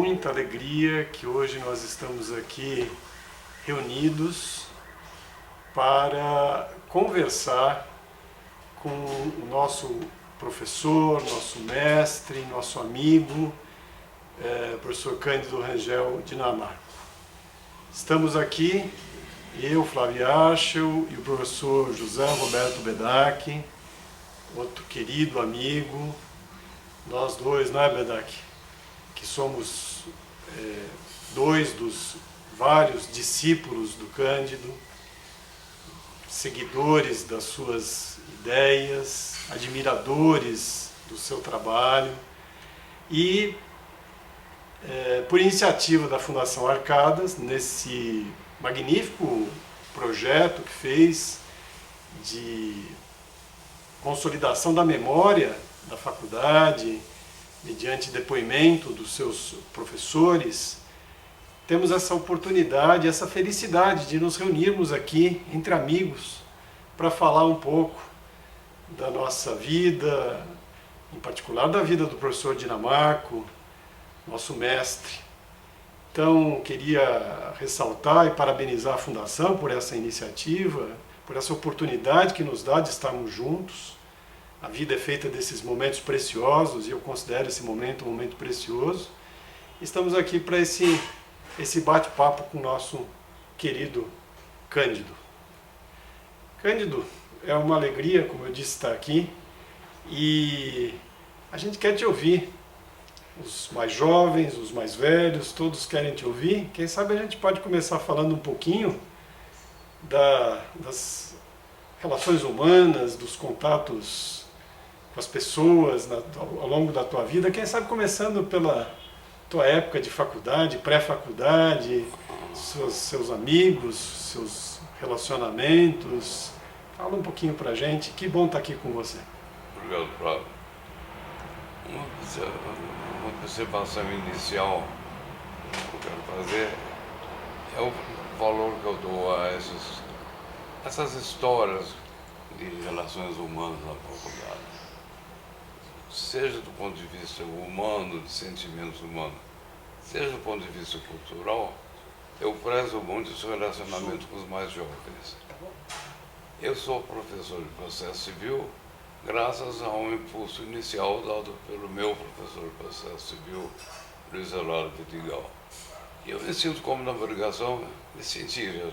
muita alegria que hoje nós estamos aqui reunidos para conversar com o nosso professor, nosso mestre, nosso amigo, professor Cândido Rangel Dinamarco. Estamos aqui, eu, Flávio Archel, e o professor José Roberto Bedak, outro querido amigo, nós dois, não é, Bedak? Que somos dois dos vários discípulos do Cândido, seguidores das suas ideias, admiradores do seu trabalho e, por iniciativa da Fundação Arcadas, nesse magnífico projeto que fez de consolidação da memória da faculdade, mediante depoimento dos seus professores, temos essa oportunidade, essa felicidade de nos reunirmos aqui entre amigos para falar um pouco da nossa vida, em particular da vida do professor Dinamarco, nosso mestre. Então, queria ressaltar e parabenizar a Fundação por essa iniciativa, por essa oportunidade que nos dá de estarmos juntos. A vida é feita desses momentos preciosos e eu considero esse momento um momento precioso. Estamos aqui para esse bate-papo com o nosso querido Cândido. Cândido, é uma alegria, como eu disse, estar aqui e a gente quer te ouvir. Os mais jovens, os mais velhos, todos querem te ouvir. Quem sabe a gente pode começar falando um pouquinho das relações humanas, dos contatos com as pessoas ao longo da tua vida. Quem sabe começando pela tua época de faculdade, pré-faculdade, seus amigos, seus relacionamentos. Fala um pouquinho pra gente. Que bom estar aqui com você. Obrigado, Flávio. Uma observação inicial que eu quero fazer é o valor que eu dou a essas histórias de relações humanas na faculdade. Seja do ponto de vista humano, de sentimentos humanos, seja do ponto de vista cultural, eu prezo muito esse relacionamento com os mais jovens. Eu sou professor de processo civil graças a um impulso inicial dado pelo meu professor de processo civil, Luiz Eduardo Vidigal. E eu me sinto como na obrigação,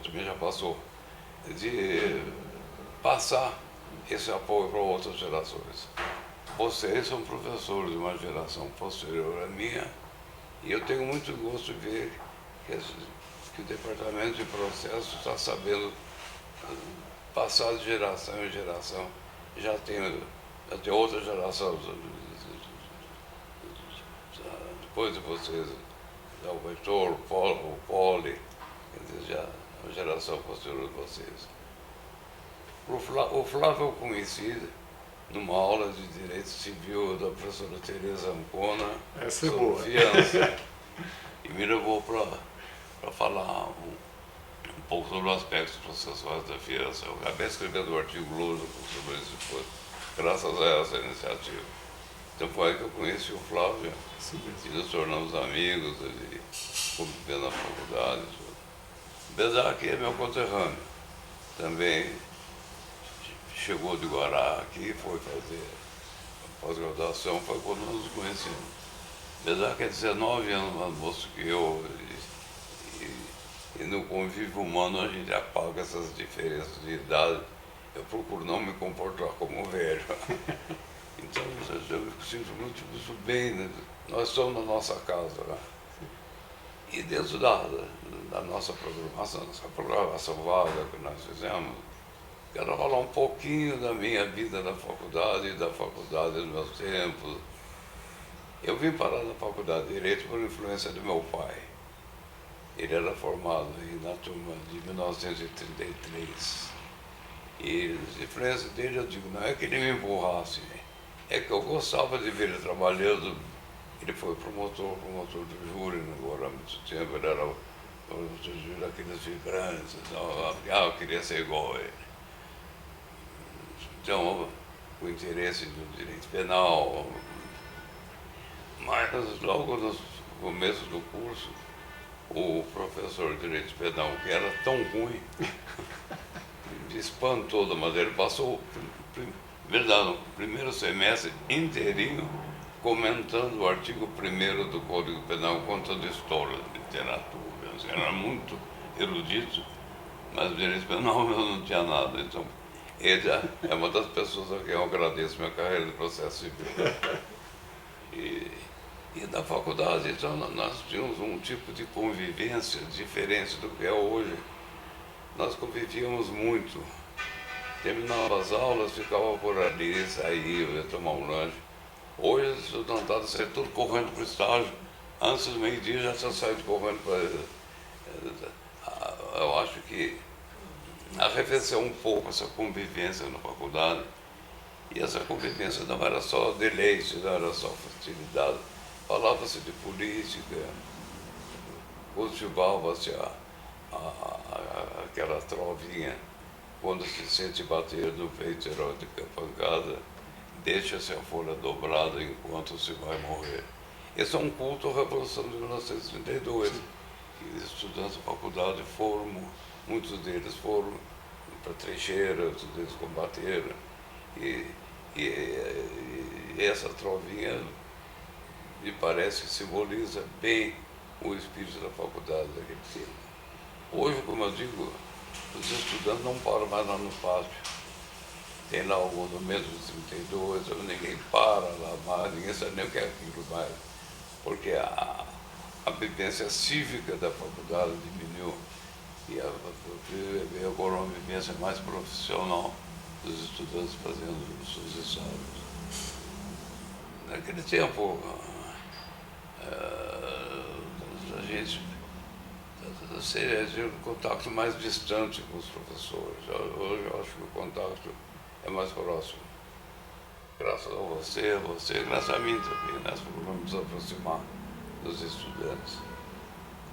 também já passou, de passar esse apoio para outras gerações. Vocês são professores de uma geração posterior à minha e eu tenho muito gosto de ver que o departamento de processo está sabendo passar de geração em geração. Já tem outra geração, depois de vocês, o Heitor, o Poli, já a geração posterior de vocês. O Flávio eu conheci numa aula de Direito Civil da professora Tereza Ancona, boa. Fiança, e me levou para falar um pouco sobre os aspectos processuais da fiança. Eu acabei escrevendo um artigo longo sobre isso depois, graças a essa iniciativa. Então foi aí que eu conheci o Flávio, e nos tornamos amigos, ele convivendo na faculdade. Bedak é meu conterrâneo, também chegou de Guará aqui, foi fazer a pós-graduação, foi quando nós nos conhecemos. Bedak é 19 anos mais moço que eu, e no convívio humano a gente apaga essas diferenças de idade. Eu procuro não me comportar como velho. Então eu me sinto muito bem, né? Nós estamos na nossa casa, né? E dentro da nossa programação vaga que nós fizemos, quero falar um pouquinho da minha vida na faculdade, da faculdade dos meus tempos. Eu vim parar na faculdade de Direito por influência do meu pai. Ele era formado na turma de 1933. E a influência dele, eu digo, não é que ele me empurrasse, é que eu gostava de ver ele trabalhando. Ele foi promotor do júri agora há muito tempo, ele era o promotor do júri daqueles vibrantes, então, eu queria ser igual a ele. Então, o interesse do direito penal, mas logo começo do curso, o professor de Direito Penal, que era tão ruim, me espantou da maneira. Ele passou o primeiro semestre inteirinho comentando o artigo 1º do Código Penal, contando história, literatura. Era muito erudito, mas o direito penal eu não tinha nada. Então, ele é uma das pessoas a quem eu agradeço minha carreira de processo civil. E na faculdade, então, nós tínhamos um tipo de convivência diferente do que é hoje. Nós convivíamos muito. Terminava as aulas, ficava por ali, saía, ia tomar um lanche. Hoje, os estudantados saem tudo correndo para o estágio. Antes do meio-dia já estão saindo correndo para... Eu acho que arrefeceu um pouco essa convivência na faculdade. E essa convivência não era só deleite, não era só facilidade. Falava-se de política, cultivava-se aquela trovinha, quando se sente bater no peito erótica pancada, deixa-se a folha dobrada enquanto se vai morrer. Esse é um culto à Revolução de 1932. E estudantes da faculdade foram, muitos deles foram para trincheira, muitos deles combateram. E essa trovinha me parece que simboliza bem o espírito da faculdade daquele tempo. Hoje, como eu digo, os estudantes não param mais lá no pátio. Tem lá o monumento de 32, ninguém para lá mais, ninguém sabe nem o que é aquilo mais. Porque a vivência cívica da faculdade diminuiu e agora uma vivência mais profissional dos estudantes fazendo os seus ensaios. Naquele tempo, a gente tinha um contato mais distante com os professores. Hoje eu acho que o contato é mais próximo. Graças a você, graças a mim também, nós vamos nos aproximar dos estudantes.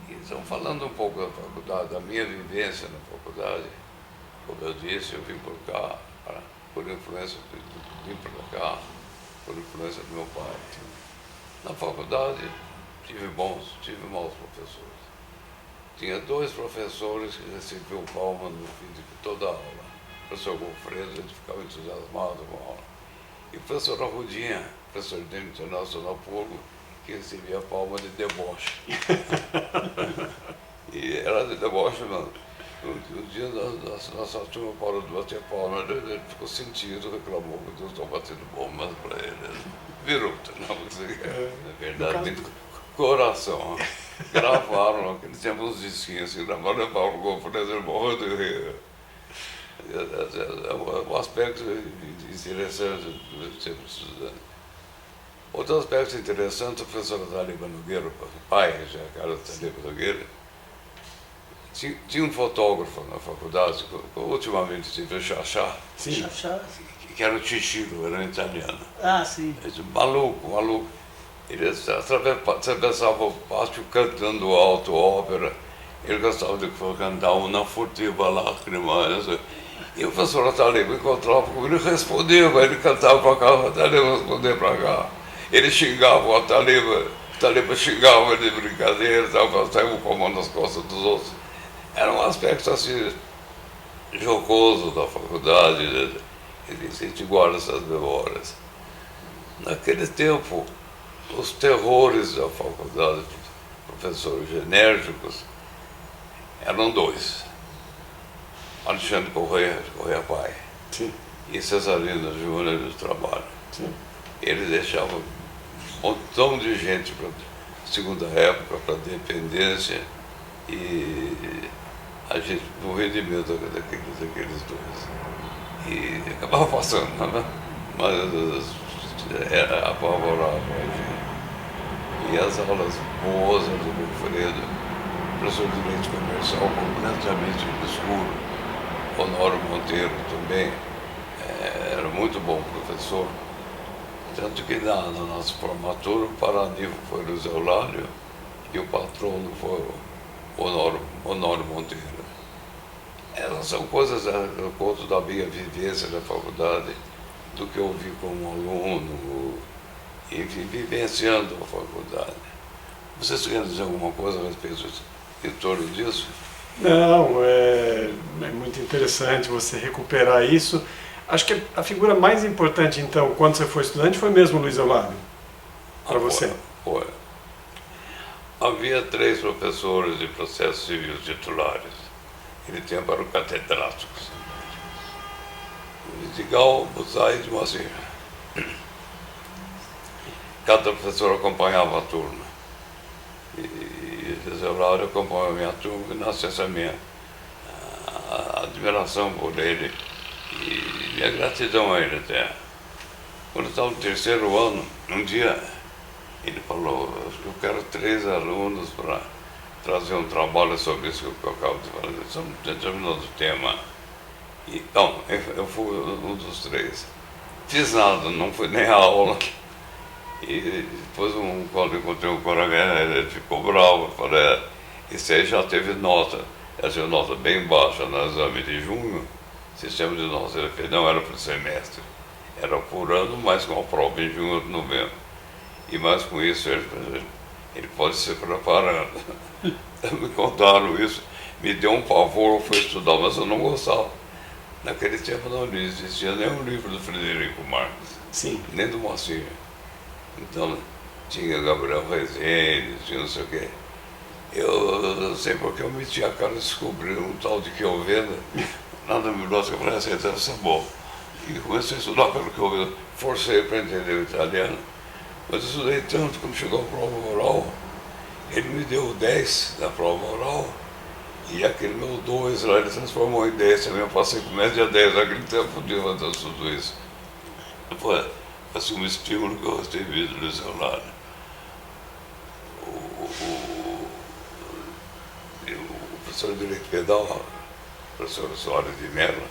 Então, falando um pouco da faculdade, da minha vivência na faculdade, como eu disse, eu vim por cá, por influência do meu pai. Na faculdade, tive maus professores. Tinha 2 professores que recebiam palma no fim de toda a aula. O professor Golfredo, ele ficava entusiasmado com a aula. E o professor Arrudinha, professor de Internacional Público, que recebia palma de deboche. E era de deboche, mano. Um dia nossa turma parou de bater palma, ele ficou sentido, reclamou que Deus estava batendo palmas para ele. Virou, não, na verdade, de coração. Gravaram, aquele tempo uns disquinhos assim, gravaram, levaram o Golfredo, ele morreu de rir. É um aspecto interessante do tempo estudante. Outro aspecto interessante, o professor Taliba Nogueira, pai, já cara Taliba Nogueira, tinha um fotógrafo na faculdade, que ultimamente tive o Xaxá, que era o Chichiro, era um italiano. Ah, sim. Maluco. Ele atravessava o pátio cantando alto ópera. Ele gostava de cantar uma furtiva lágrima. E o professor Taliba encontrava comigo, ele respondia, ele cantava para cá, o Taliba respondia para cá. Ele xingava o Taliba xingava ele de brincadeira, saiu com a mão nas costas dos outros. Era um aspecto assim, jocoso da faculdade, né? A gente guarda essas memórias. Naquele tempo, os terrores da faculdade, professores enérgicos, eram 2. Alexandre Correia Pai, sim, e Cesarino Júnior do Trabalho. Sim. Ele deixava um montão de gente para a segunda época, para a dependência, e a gente morria de medo daqueles 2. E acabava passando, né? Mas era apavorável a gente. E as aulas boas do Wilfredo, professor de Direito Comercial completamente escuro, Honório Monteiro também, era muito bom professor. Tanto que na nossa formatura o paranivo foi o Luiz Eulário e o patrono foi o Honório Monteiro. Essas são coisas do conto da minha vivência na faculdade, do que eu vi como aluno, enfim, vivenciando a faculdade. Vocês querem dizer alguma coisa a respeito em torno disso? Não, é muito interessante você recuperar isso. Acho que a figura mais importante, então, quando você foi estudante, foi mesmo o Luiz Eulália, para você. Foi. Havia 3 professores de processo civil titulares. Ele tinha para o catedrático. Vidigal, Bussai e Moacir. Cada professor acompanhava a turma. E José Eulália acompanhava a minha turma e nasce essa minha admiração por ele e minha gratidão a ele até. Quando eu estava no 3º ano, um dia ele falou, eu quero 3 alunos para trazer um trabalho sobre isso que eu acabo de falar, sobre um determinado tema. E, então, eu fui um dos 3. Fiz nada, não fui nem à aula. E depois, quando eu encontrei um colega, ele ficou bravo. Eu falei, esse aí já teve nota. Ela teve nota bem baixa no exame de junho. O sistema de nota ele fez, não era por semestre. Era por ano, mas com a prova em junho ou novembro. E mais com isso, ele pode se preparando. Me contaram isso, me deu um pavor, eu fui estudar, mas eu não gostava. Naquele tempo não existia nenhum livro do Frederico Marques, Sim. nem do Moacir. Então, tinha Gabriel Rezende, tinha não sei o quê. Eu não sei porque eu meti a cara e descobri um tal de Chiovena, nada me gosta, eu falei, assim, deve ser bom. E comecei a estudar pelo Chiovena, forcei para entender o italiano. Mas eu estudei tanto, quando chegou a prova oral, ele me deu 10 da prova oral, e aquele meu 2 lá, ele transformou em 10, eu passei com média 10, naquele tempo eu podia fazer tudo isso. Foi assim, um estímulo que eu recebi do Luiz Eulália. O professor de Direito Penal, o professor Soares de Mello,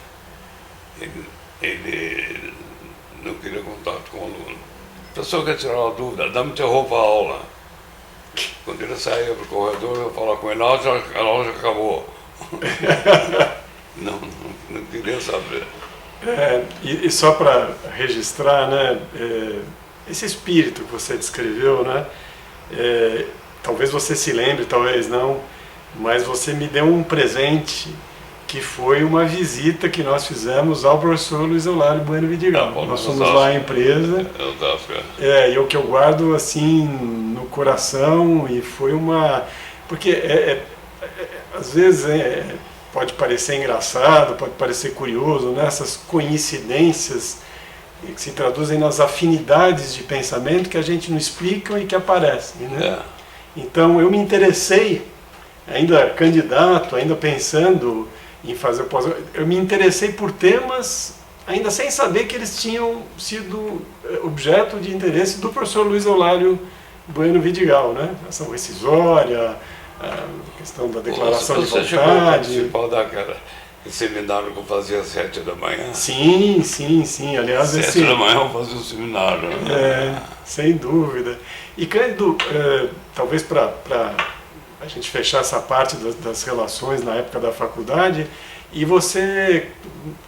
ele não queria contato com o aluno. O professor quer tirar uma dúvida, dá-me teu roupa à aula. Quando ele saía para o corredor, eu falava com ele, a aula já acabou. não queria saber. E só para registrar, né, esse espírito que você descreveu, né, talvez você se lembre, talvez não, mas você me deu um presente que foi uma visita que nós fizemos ao professor Luiz Eulália Bueno Vidigal. Nós fomos lá à empresa, e o que eu guardo assim no coração, e foi uma... Porque às vezes pode parecer engraçado, pode parecer curioso, né? Essas coincidências que se traduzem nas afinidades de pensamento que a gente não explica e que aparecem, né? Então eu me interessei, ainda candidato, ainda pensando em fazer pós, eu me interessei por temas ainda sem saber que eles tinham sido objeto de interesse do professor Luiz Eulália Bueno Vidigal, né? Ação rescisória, a questão da declaração de vontade. Você chegou a participar daquele seminário que eu fazia às 7 da manhã? Sim. Aliás, 7 da manhã eu fazia um seminário. Sem dúvida. E Cândido, talvez para a gente fechar essa parte das relações na época da faculdade, e você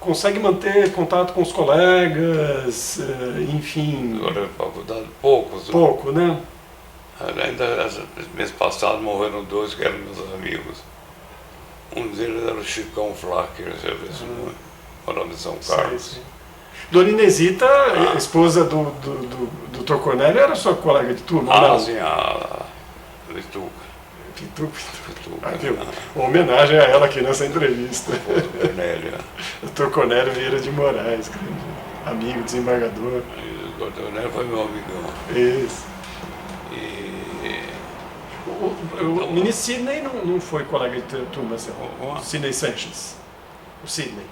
consegue manter contato com os colegas, enfim... Agora na faculdade, poucos. Pouco, né? Ainda mês passado morreram 2 que eram meus amigos. Um deles era o Chicão Flacker, já viu esse nome? Morava em São Carlos. Sim. Dona Inesita, esposa do Dr. Cornélio, era sua colega de turma, não? Sim, a Vituca. Uma homenagem a ela aqui nessa entrevista. O Cornélio. Dr. Cornélio Vieira de Moraes, amigo, desembargador. O Dr. Cornélio foi meu amigão. Isso. O ministro Sidney não foi colega de turma, assim, o Sidney Sanches. O Sidney.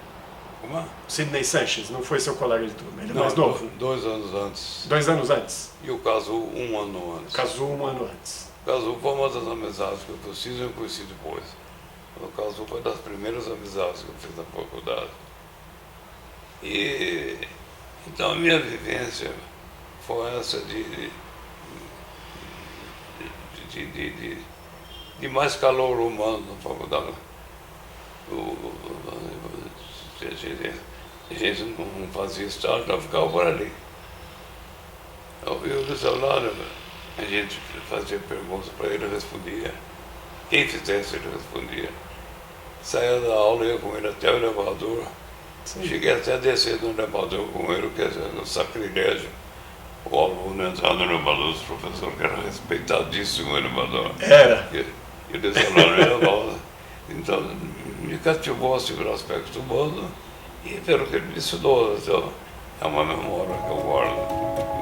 Como é? Sidney Sanches não foi seu colega de turma, ele é não, mais novo? 2 anos antes. 2 anos antes? E o Cazu 1 ano antes. Cazu 1 ano antes. O Cazu foi uma das amizades que eu fiz e eu conheci depois. O Cazu foi das primeiras amizades que eu fiz na faculdade. E então a minha vivência foi essa de mais calor humano na faculdade. A gente não fazia estágio, não ficava por ali. Eu vi o Luiz Eulália, A gente fazia perguntas para ele, respondia. Quem fizesse, ele respondia. Saía da aula, ia com ele até o elevador. Sim. Cheguei até a descer do elevador com ele, que é um sacrilégio. O aluno entrar no elevador, os professores que era respeitadíssimo o elevador. Era. Eles falaram no elevador. Então, me cativou assim pelo aspecto humano e pelo que ele me ensinou. Então, é uma memória que eu guardo.